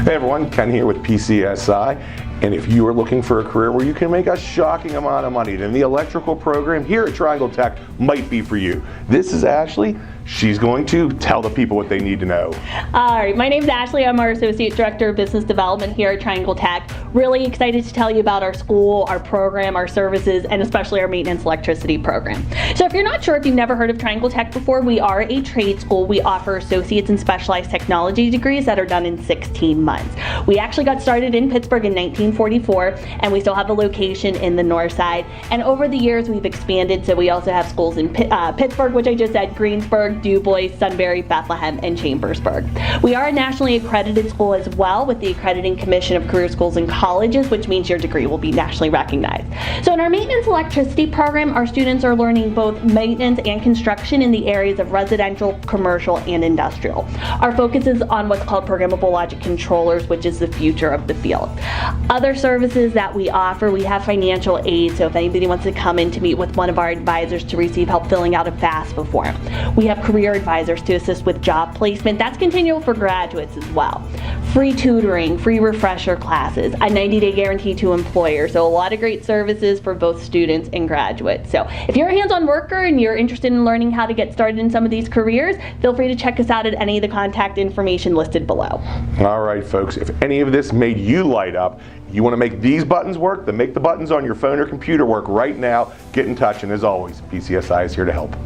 Hey everyone, Ken here with PCSI, and if you are looking for a career where you can make a shocking amount of money, then the electrical program here at Triangle Tech might be for you. This is Ashley. She's going to tell the people what they need to know. All right, my name is Ashley. I'm our Associate Director of Business Development here at Triangle Tech. Really excited to tell you about our school, our program, our services, and especially our maintenance electricity program. So if you're not sure, if you've never heard of Triangle Tech before, we are a trade school. We offer associates and specialized technology degrees that are done in 16 months. We actually got started in Pittsburgh in 1944, and we still have a location in the north side. And over the years, we've expanded, so we also have schools in Pittsburgh, which I just said, Greensburg, Du Bois, Sunbury, Bethlehem, and Chambersburg. We are a nationally accredited school as well with the Accrediting Commission of Career Schools and Colleges, which means your degree will be nationally recognized. So in our maintenance electricity program, our students are learning both maintenance and construction in the areas of residential, commercial, and industrial. Our focus is on what's called programmable logic controllers, which is the future of the field. Other services that we offer, we have financial aid, so if anybody wants to come in to meet with one of our advisors to receive help filling out a FAFSA form. We have career advisors to assist with job placement. That's continual for graduates as well. Free tutoring, free refresher classes, a 90-day guarantee to employers. So a lot of great services for both students and graduates. So if you're a hands-on worker and you're interested in learning how to get started in some of these careers, feel free to check us out at any of the contact information listed below. All right, folks, if any of this made you light up, you want to make these buttons work, then make the buttons on your phone or computer work right now. Get in touch, and as always, PCSI is here to help.